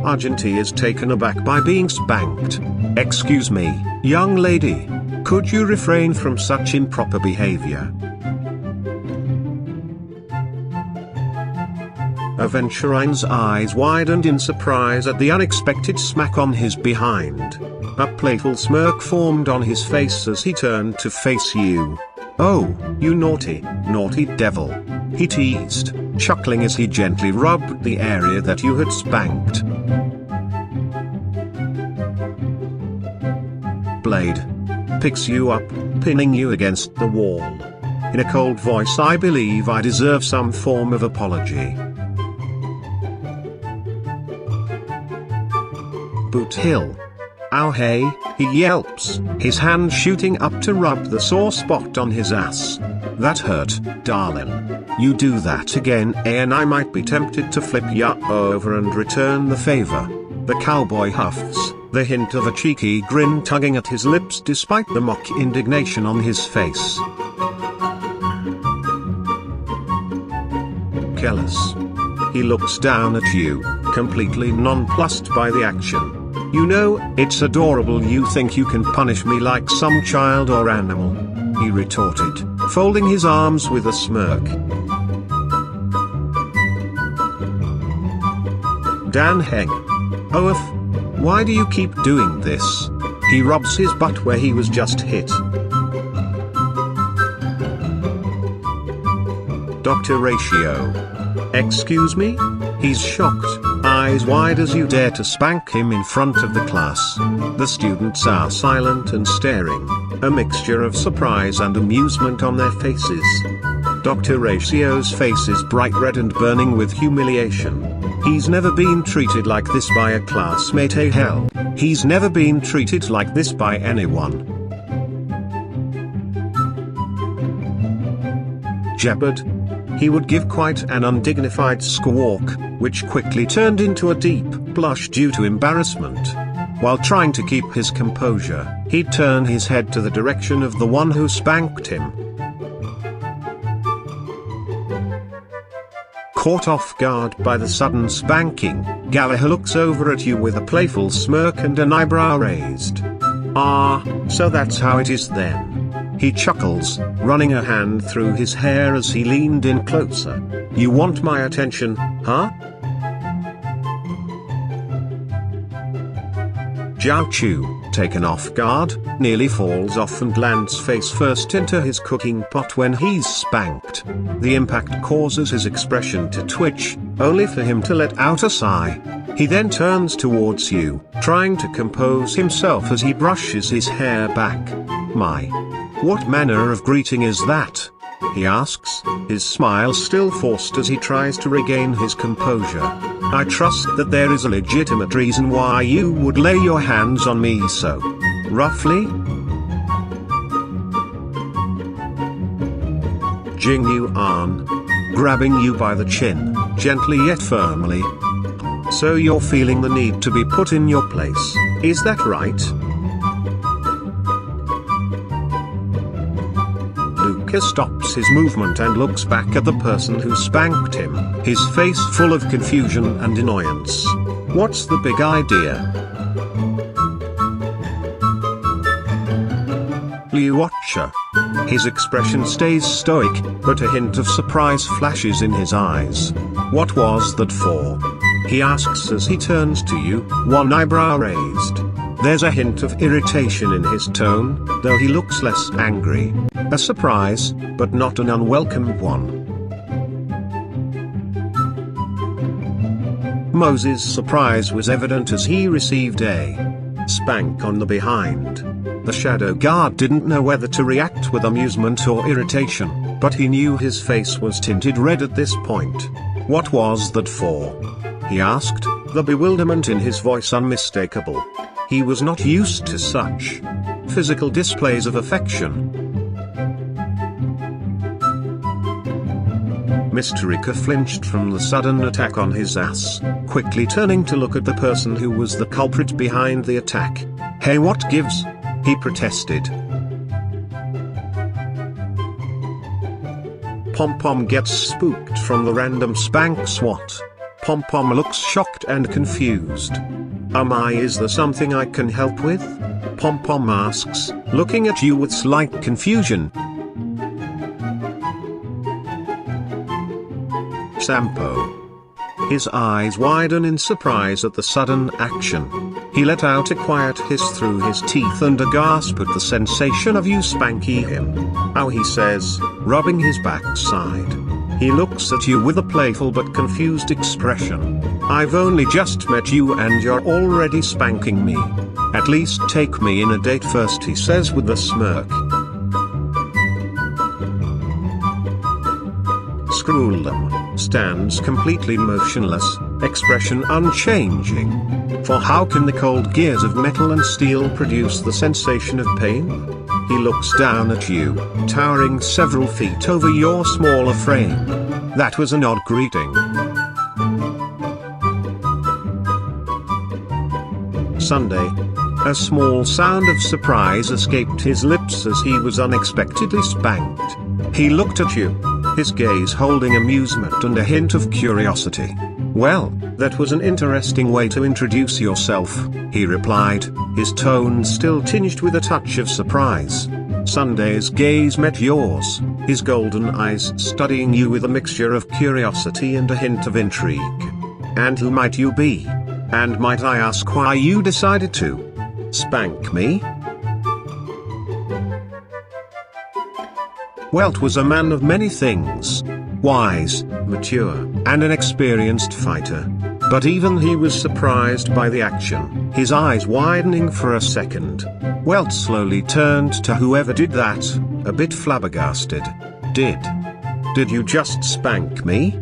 Argenti is taken aback by being spanked. "Excuse me, young lady. Could you refrain from such improper behavior?" Aventurine's eyes widened in surprise at the unexpected smack on his behind. A playful smirk formed on his face as he turned to face you. "Oh, you naughty, naughty devil," he teased, chuckling as he gently rubbed the area that you had spanked. Blade picks you up, pinning you against the wall. In a cold voice, "I believe I deserve some form of apology." Boothill. "Ow hey," he yelps, his hand shooting up to rub the sore spot on his ass. "That hurt, darling. You do that again, and I might be tempted to flip ya over and return the favor." The cowboy huffs, the hint of a cheeky grin tugging at his lips despite the mock indignation on his face. Caelus. He looks down at you, completely nonplussed by the action. "You know, it's adorable you think you can punish me like some child or animal," he retorted, folding his arms with a smirk. Heng. "Oh, why do you keep doing this?" He rubs his butt where he was just hit. Dr. Ratio. "Excuse me?" He's shocked, eyes wide as you dare to spank him in front of the class. The students are silent and staring, a mixture of surprise and amusement on their faces. Dr. Ratio's face is bright red and burning with humiliation. He's never been treated like this by a classmate. Hell, he's never been treated like this by anyone. Gepard. He would give quite an undignified squawk, which quickly turned into a deep blush due to embarrassment. While trying to keep his composure, he'd turn his head to the direction of the one who spanked him. Caught off guard by the sudden spanking, Gallagher looks over at you with a playful smirk and an eyebrow raised. "Ah, so that's how it is then." He chuckles, running a hand through his hair as he leaned in closer. "You want my attention, huh?" Jiaoqiu, taken off guard, nearly falls off and lands face first into his cooking pot when he's spanked. The impact causes his expression to twitch, only for him to let out a sigh. He then turns towards you, trying to compose himself as he brushes his hair back. "My. What manner of greeting is that?" he asks, his smile still forced as he tries to regain his composure. "I trust that there is a legitimate reason why you would lay your hands on me so roughly?" Jing Yuan, grabbing you by the chin, gently yet firmly. "So you're feeling the need to be put in your place, is that right?" Luka stops his movement and looks back at the person who spanked him, his face full of confusion and annoyance. "What's the big idea?" Luocha. His expression stays stoic, but a hint of surprise flashes in his eyes. "What was that for?" he asks as he turns to you, one eyebrow raised. There's a hint of irritation in his tone, though he looks less angry. A surprise, but not an unwelcome one. Moze's surprise was evident as he received a spank on the behind. The shadow guard didn't know whether to react with amusement or irritation, but he knew his face was tinted red at this point. "What was that for?" he asked, the bewilderment in his voice unmistakable. He was not used to such physical displays of affection. Mr. Reca flinched from the sudden attack on his ass, quickly turning to look at the person who was the culprit behind the attack. "Hey, what gives?" he protested. Pompom gets spooked from the random spank swat. Pompom looks shocked and confused. Is there something I can help with? Pompom asks, looking at you with slight confusion. Sampo. His eyes widen in surprise at the sudden action. He let out a quiet hiss through his teeth and a gasp at the sensation of you spanking him. Ow, he says, rubbing his backside. He looks at you with a playful but confused expression. I've only just met you and you're already spanking me. At least take me in a date first, he says with a smirk. Screwllum stands completely motionless, expression unchanging. For how can the cold gears of metal and steel produce the sensation of pain? He looks down at you, towering several feet over your smaller frame. That was an odd greeting. Sunday. A small sound of surprise escaped his lips as he was unexpectedly spanked. He looked at you, his gaze holding amusement and a hint of curiosity. Well, that was an interesting way to introduce yourself, he replied, his tone still tinged with a touch of surprise. Sunday's gaze met yours, his golden eyes studying you with a mixture of curiosity and a hint of intrigue. And who might you be? And might I ask why you decided to spank me? Welt was a man of many things. Wise, mature, and an experienced fighter. But even he was surprised by the action, his eyes widening for a second. Welt slowly turned to whoever did that, a bit flabbergasted. Did you just spank me?